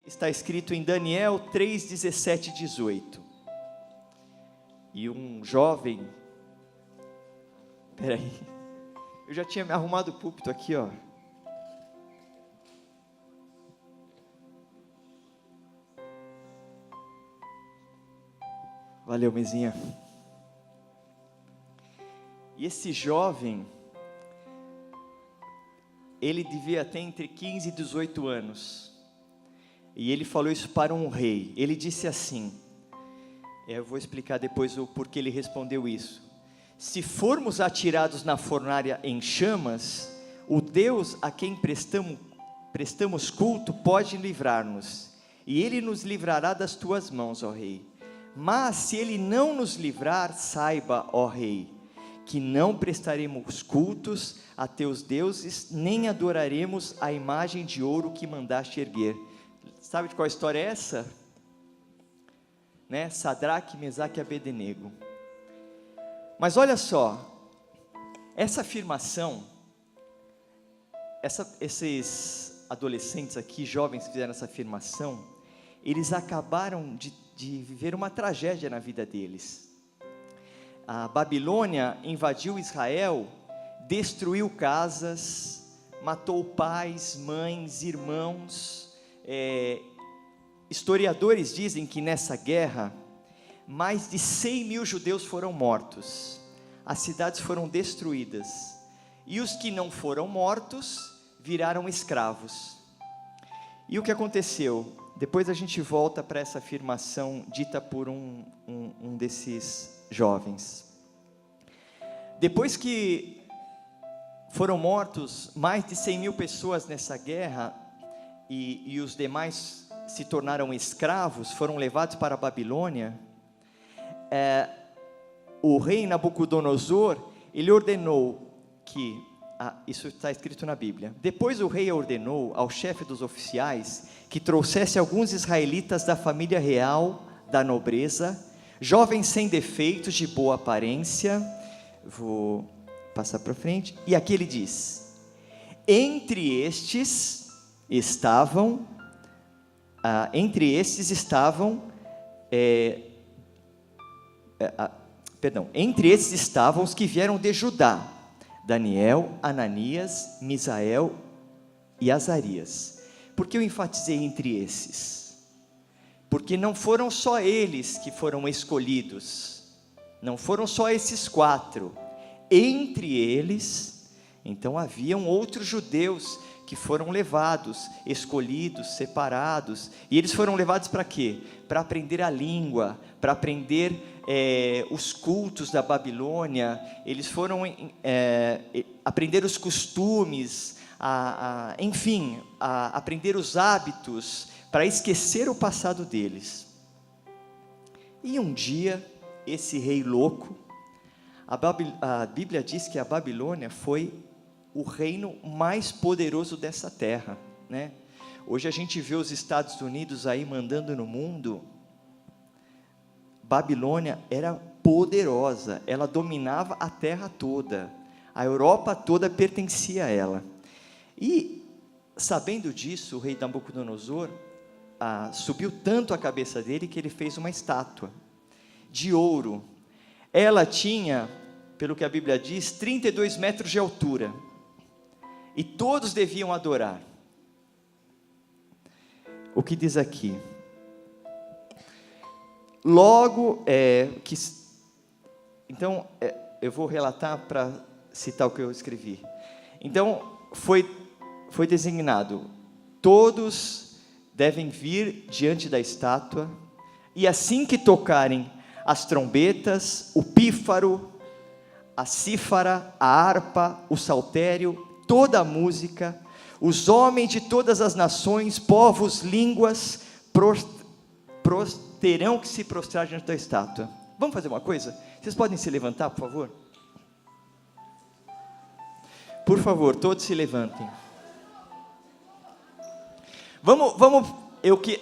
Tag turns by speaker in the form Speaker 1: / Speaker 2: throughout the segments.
Speaker 1: Está escrito em Daniel 3, 17 e 18. E um jovem... Peraí. Eu já tinha me arrumado o púlpito aqui, ó. Valeu, mesinha. E esse jovem, ele devia ter entre 15 e 18 anos. E ele falou isso para um rei. Ele disse assim, eu vou explicar depois o porquê ele respondeu isso. Se formos atirados na fornalha em chamas, o Deus a quem prestamos culto pode livrar-nos, e Ele nos livrará das tuas mãos, ó rei. Mas se Ele não nos livrar, saiba, ó rei, que não prestaremos cultos a teus deuses, nem adoraremos a imagem de ouro que mandaste erguer. Sabe de qual história é essa? Né? Sadraque, Mesaque e Abednego. Mas olha só, essa afirmação, esses adolescentes aqui, jovens que fizeram essa afirmação, eles acabaram de viver uma tragédia na vida deles. A Babilônia invadiu Israel, destruiu casas, matou pais, mães, irmãos. Historiadores dizem que nessa guerra, mais de 100 mil judeus foram mortos, as cidades foram destruídas, e os que não foram mortos, viraram escravos. E o que aconteceu? Depois a gente volta para essa afirmação dita por um desses jovens. Depois que foram mortos mais de 100 mil pessoas nessa guerra, e os demais se tornaram escravos, foram levados para a Babilônia, o rei Nabucodonosor, ele ordenou que, isso está escrito na Bíblia, depois o rei ordenou ao chefe dos oficiais, que trouxesse alguns israelitas da família real, da nobreza, jovens sem defeitos, de boa aparência, vou passar para frente, e aqui ele diz, entre estes estavam os que vieram de Judá, Daniel, Ananias, Misael e Azarias. Por que eu enfatizei entre esses? Porque não foram só eles que foram escolhidos, não foram só esses 4, entre eles, então haviam outros judeus que foram levados, escolhidos, separados, e eles foram levados para quê? Para aprender a língua, para aprender os cultos da Babilônia, eles foram aprender os costumes, enfim, aprender os hábitos, para esquecer o passado deles. E um dia, esse rei louco, a Bíblia diz que a Babilônia foi o reino mais poderoso dessa terra, né? Hoje a gente vê os Estados Unidos aí mandando no mundo. Babilônia era poderosa, ela dominava a terra toda, a Europa toda pertencia a ela. E sabendo disso, o rei Nabucodonosor subiu tanto a cabeça dele que ele fez uma estátua de ouro. Ela tinha, pelo que a Bíblia diz, 32 metros de altura. E todos deviam adorar. O que diz aqui? Logo, então, eu vou relatar para citar o que eu escrevi. Então, foi designado, todos devem vir diante da estátua, e assim que tocarem as trombetas, o pífaro, a cífara, a harpa, o saltério, toda a música, os homens de todas as nações, povos, línguas, terão que se prostrar diante da estátua. Vamos fazer uma coisa? Vocês podem se levantar, por favor? Por favor, todos se levantem.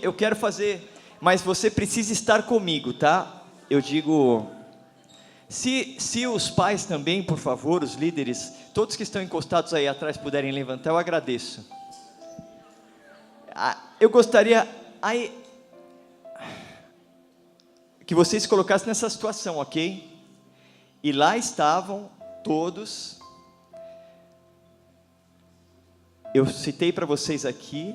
Speaker 1: Eu quero fazer, mas você precisa estar comigo, tá? Eu digo... Se os pais também, por favor, os líderes, todos que estão encostados aí atrás puderem levantar, eu agradeço. Eu gostaria Aí, que vocês colocassem nessa situação, ok? E lá estavam todos. Eu citei para vocês aqui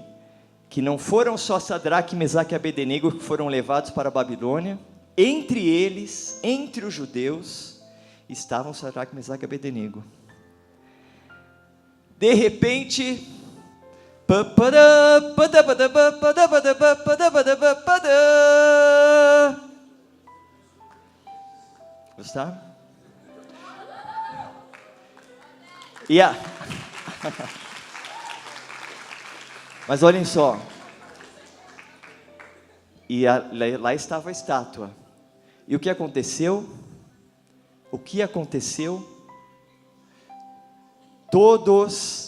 Speaker 1: que não foram só Sadraque, Mesaque e Abednego que foram levados para a Babilônia. Entre eles, entre os judeus, estavam Sadraque, Mesaque e Abednego. De repente, gostaram? Mas olhem só. Lá estava a estátua. E o que aconteceu? O que aconteceu? Todos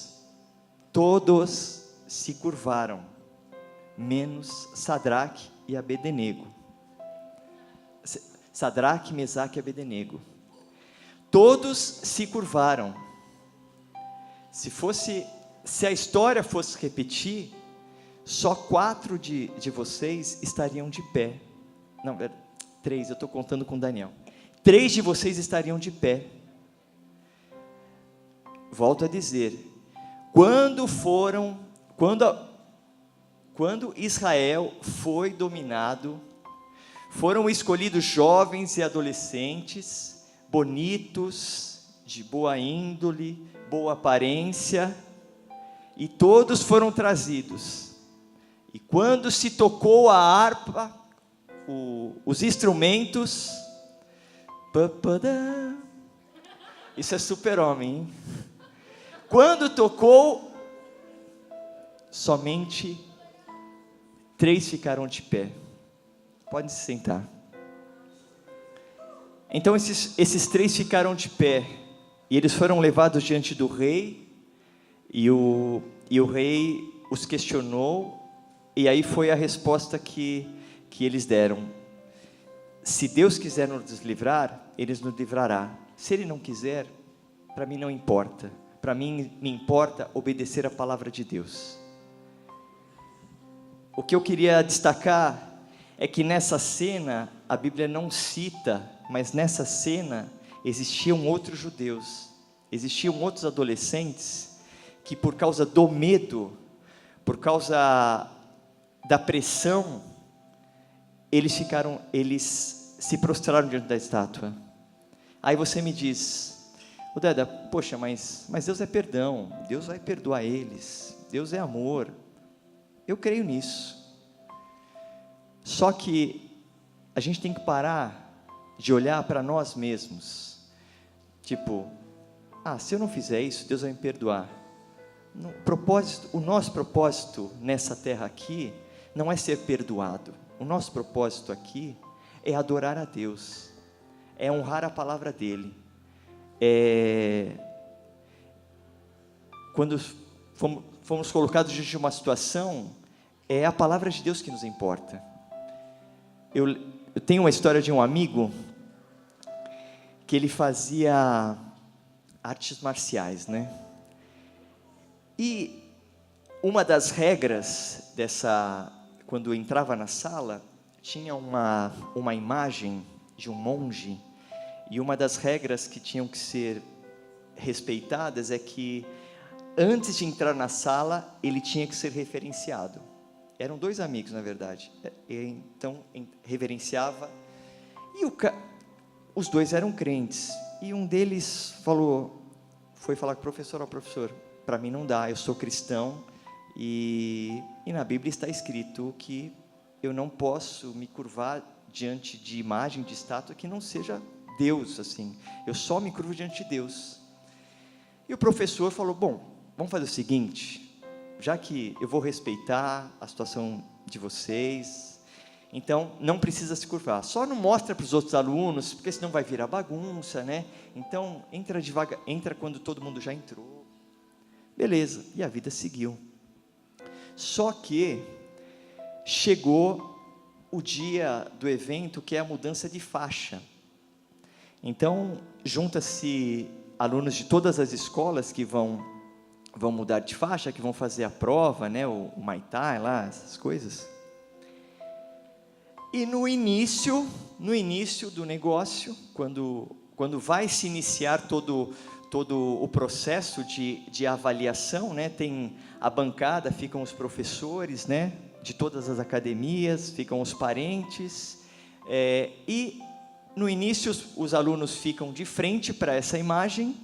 Speaker 1: se curvaram, menos Sadraque e Abednego. Sadraque, Mesaque e Abednego. Todos se curvaram. Se a história fosse repetir, só 4 de vocês estariam de pé. Não, 3, eu estou contando com Daniel. 3 de vocês estariam de pé. Volto a dizer, quando Israel foi dominado, foram escolhidos jovens e adolescentes, bonitos, de boa índole, boa aparência, e todos foram trazidos. E quando se tocou a harpa, os instrumentos, isso é super-homem, hein? Quando tocou, somente 3 ficaram de pé. Pode se sentar. Então esses 3 ficaram de pé, e eles foram levados diante do rei, e o rei os questionou, e aí foi a resposta que eles deram: se Deus quiser nos livrar, Ele nos livrará. Se Ele não quiser, para mim não importa. Para mim me importa obedecer a palavra de Deus. O que eu queria destacar é que nessa cena, a Bíblia não cita, mas nessa cena existiam outros judeus, existiam outros adolescentes, que por causa do medo, por causa da pressão, eles se prostraram diante da estátua. Aí você me diz: ô Deda, poxa, mas Deus é perdão, Deus vai perdoar eles, Deus é amor. Eu creio nisso. Só que a gente tem que parar de olhar para nós mesmos, tipo, se eu não fizer isso, Deus vai me perdoar. O nosso propósito nessa terra aqui não é ser perdoado. O nosso propósito aqui é adorar a Deus, é honrar a palavra dEle. Quando fomos colocados diante de uma situação, é a palavra de Deus que nos importa. Eu tenho uma história de um amigo que ele fazia artes marciais, né? E uma das regras quando eu entrava na sala, tinha uma imagem de um monge, e uma das regras que tinham que ser respeitadas é que antes de entrar na sala, ele tinha que ser reverenciado. Eram 2 amigos, na verdade. Então, reverenciava. E os 2 eram crentes. E um deles foi falar com o professor: professor, para mim não dá, eu sou cristão. E na Bíblia está escrito que eu não posso me curvar diante de imagem, de estátua que não seja Deus, assim. Eu só me curvo diante de Deus. E o professor falou: bom, vamos fazer o seguinte, já que eu vou respeitar a situação de vocês, então não precisa se curvar, só não mostra para os outros alunos, porque senão vai virar bagunça, né? Então entra devagar, entra quando todo mundo já entrou. Beleza, e a vida seguiu. Só que chegou o dia do evento, que é a mudança de faixa. Então junta-se alunos de todas as escolas que vão mudar de faixa, que vão fazer a prova, né, o Muay Thai lá, essas coisas. E no início do negócio, quando vai se iniciar todo o processo de avaliação, né, tem a bancada, ficam os professores, né, de todas as academias, ficam os parentes, e no início os alunos ficam de frente para essa imagem,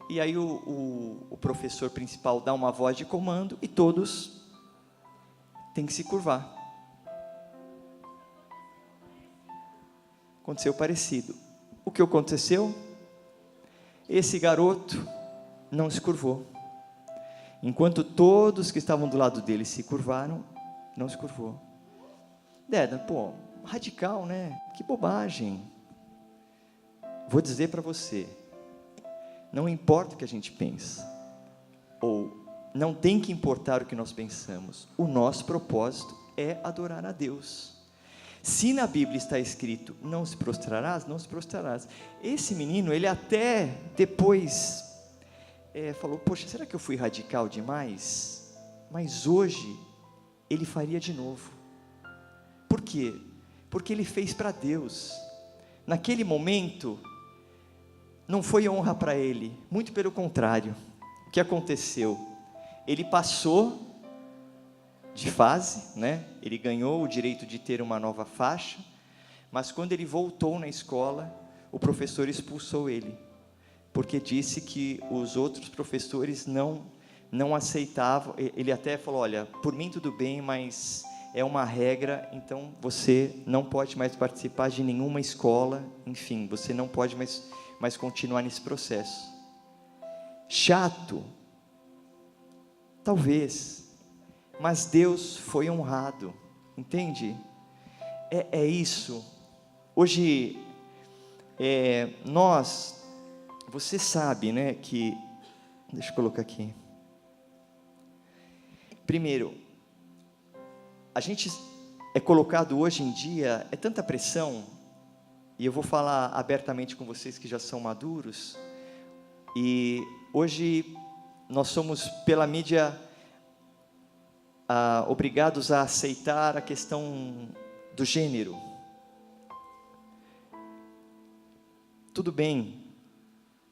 Speaker 1: e aí o professor principal dá uma voz de comando e todos têm que se curvar. Aconteceu parecido. O que aconteceu? Esse garoto não se curvou. Enquanto todos que estavam do lado dele se curvaram, não se curvou. Deda, pô, radical, né? Que bobagem. Vou dizer para você, não importa o que a gente pensa, ou não tem que importar o que nós pensamos, o nosso propósito é adorar a Deus. Se na Bíblia está escrito, não se prostrarás, não se prostrarás. Esse menino, ele até depois falou, poxa, será que eu fui radical demais? Mas hoje, ele faria de novo. Por quê? Porque ele fez para Deus. Naquele momento, não foi honra para ele, muito pelo contrário. O que aconteceu? Ele passou de fase, né? Ele ganhou o direito de ter uma nova faixa, mas quando ele voltou na escola, o professor expulsou ele, porque disse que os outros professores não aceitavam. Ele até falou, olha, por mim tudo bem, mas é uma regra, então você não pode mais participar de nenhuma escola, enfim, você não pode mais continuar nesse processo. Chato? Talvez, mas Deus foi honrado, entende? É isso. Hoje, você sabe, né, que, deixa eu colocar aqui. Primeiro, a gente é colocado hoje em dia, é tanta pressão, e eu vou falar abertamente com vocês que já são maduros, e hoje nós somos, pela mídia, obrigados a aceitar a questão do gênero. Tudo bem,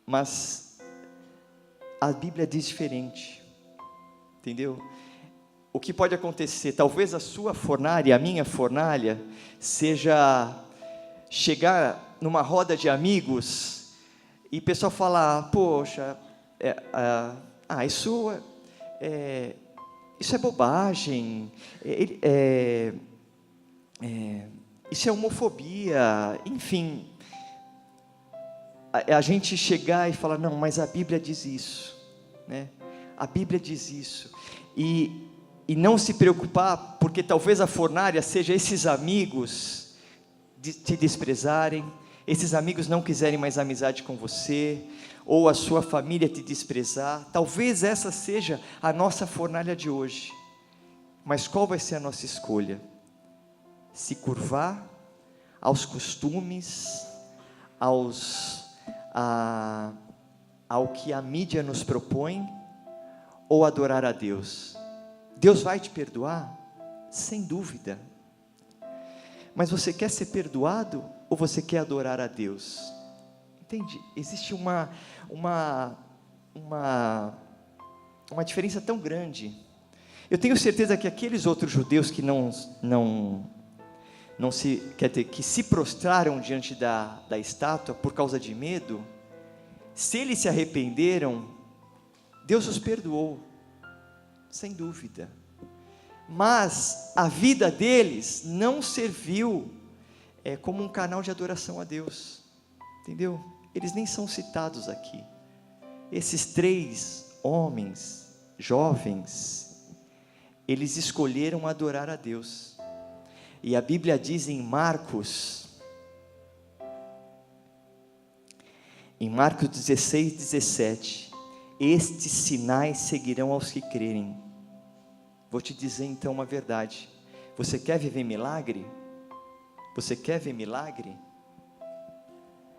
Speaker 1: mas a Bíblia diz diferente, entendeu? O que pode acontecer, talvez a sua fornalha, a minha fornalha, seja chegar numa roda de amigos e o pessoal falar, poxa, isso é bobagem, isso é homofobia, enfim. A gente chegar e falar, não, mas a Bíblia diz isso, né? A Bíblia diz isso, e não se preocupar, porque talvez a fornalha seja esses amigos te desprezarem, esses amigos não quiserem mais amizade com você, ou a sua família te desprezar. Talvez essa seja a nossa fornalha de hoje, mas qual vai ser a nossa escolha? Se curvar aos costumes, ao que a mídia nos propõe, ou adorar a Deus? Deus vai te perdoar? Sem dúvida. Mas você quer ser perdoado, ou você quer adorar a Deus? Entende? Existe uma diferença tão grande. Eu tenho certeza que aqueles outros judeus que que se prostraram diante da estátua por causa de medo, se eles se arrependeram, Deus os perdoou, sem dúvida. Mas a vida deles não serviu como um canal de adoração a Deus, entendeu? Eles nem são citados aqui. Esses 3 homens, jovens, eles escolheram adorar a Deus. E a Bíblia diz em Marcos 16, 17, estes sinais seguirão aos que crerem. Vou te dizer então uma verdade. Você quer viver milagre? Você quer ver milagre?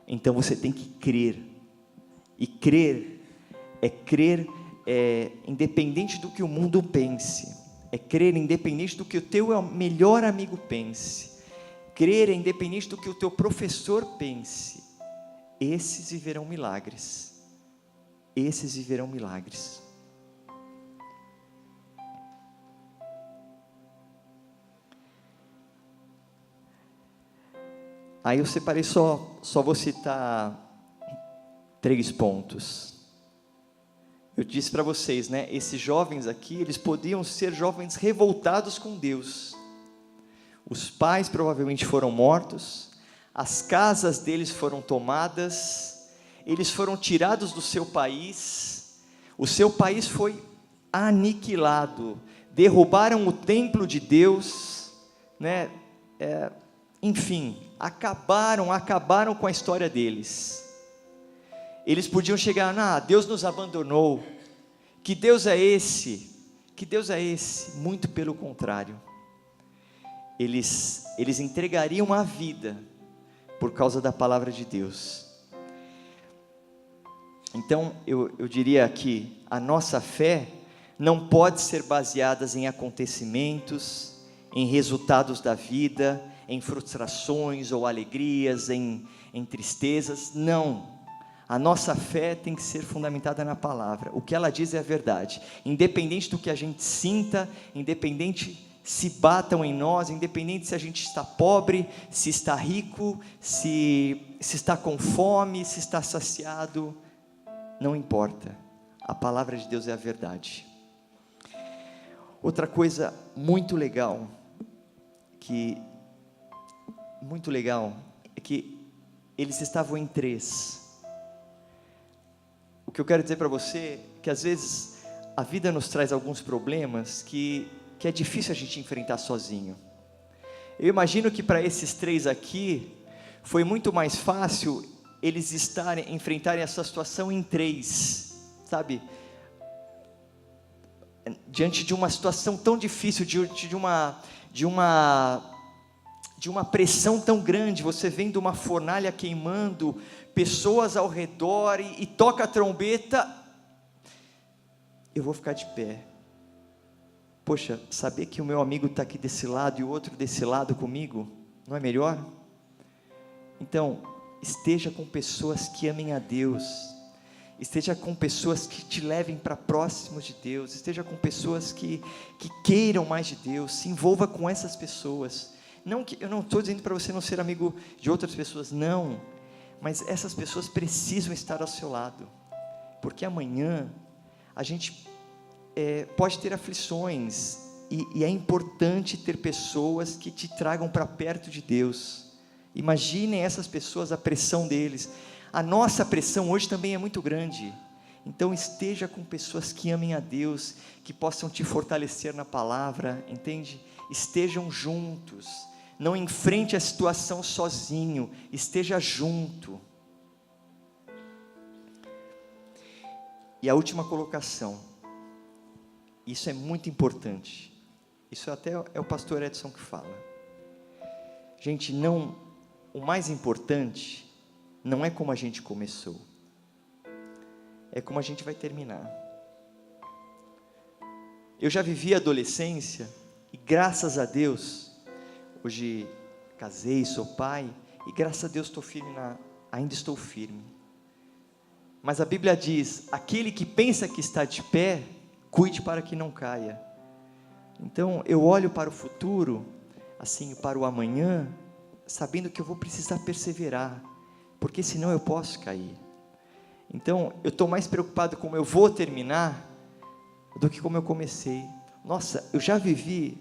Speaker 1: Então você tem que crer. E crer independente do que o mundo pense. É crer independente do que o teu melhor amigo pense. crer, independente do que o teu professor pense, esses viverão milagres. Esses viverão milagres. Aí eu separei só vou citar 3 pontos. Eu disse para vocês, né? Esses jovens aqui, eles podiam ser jovens revoltados com Deus. Os pais provavelmente foram mortos, as casas deles foram tomadas, eles foram tirados do seu país, o seu país foi aniquilado, derrubaram o templo de Deus, né? Enfim, acabaram com a história deles. Eles podiam chegar, Deus nos abandonou, que Deus é esse? Que Deus é esse? Muito pelo contrário, eles entregariam a vida, por causa da palavra de Deus. Então, eu diria que a nossa fé, não pode ser baseada em acontecimentos, em resultados da vida, em frustrações ou alegrias, em tristezas, não. A nossa fé tem que ser fundamentada na palavra, o que ela diz é a verdade, independente do que a gente sinta, independente se batam em nós, independente se a gente está pobre, se está rico, se está com fome, se está saciado, não importa, a palavra de Deus é a verdade. Outra coisa muito legal, é que eles estavam em 3. O que eu quero dizer para você é que às vezes a vida nos traz alguns problemas que é difícil a gente enfrentar sozinho. Eu imagino que para esses 3 aqui, foi muito mais fácil eles enfrentarem essa situação em 3, sabe? Diante de uma situação tão difícil, de uma pressão tão grande, você vendo uma fornalha queimando, pessoas ao redor, e toca a trombeta, eu vou ficar de pé. Poxa, saber que o meu amigo está aqui desse lado e o outro desse lado comigo, não é melhor? Então, esteja com pessoas que amem a Deus, esteja com pessoas que te levem para próximos de Deus, esteja com pessoas que queiram mais de Deus, se envolva com essas pessoas. Eu não estou dizendo para você não ser amigo de outras pessoas, não, mas essas pessoas precisam estar ao seu lado, porque amanhã a gente pode ter aflições, e é importante ter pessoas que te tragam para perto de Deus. Imaginem essas pessoas, a pressão deles. A nossa pressão hoje também é muito grande, então esteja com pessoas que amem a Deus, que possam te fortalecer na palavra, entende? Estejam juntos, não enfrente a situação sozinho, esteja junto. E a última colocação, isso é muito importante, isso até é o pastor Edson que fala, gente, o mais importante não é como a gente começou, é como a gente vai terminar. Eu já vivi a adolescência, e graças a Deus, hoje casei, sou pai, e graças a Deus ainda estou firme. Mas a Bíblia diz, aquele que pensa que está de pé, cuide para que não caia. Então eu olho para o futuro, assim, para o amanhã, sabendo que eu vou precisar perseverar, porque senão eu posso cair. Então eu estou mais preocupado como eu vou terminar, do que como eu comecei. Nossa, eu já vivi,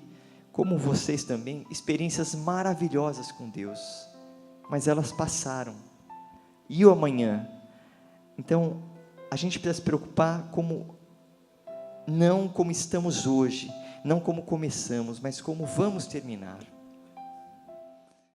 Speaker 1: como vocês também, experiências maravilhosas com Deus, mas elas passaram, e o amanhã? Então a gente precisa se preocupar não como estamos hoje, não como começamos, mas como vamos terminar.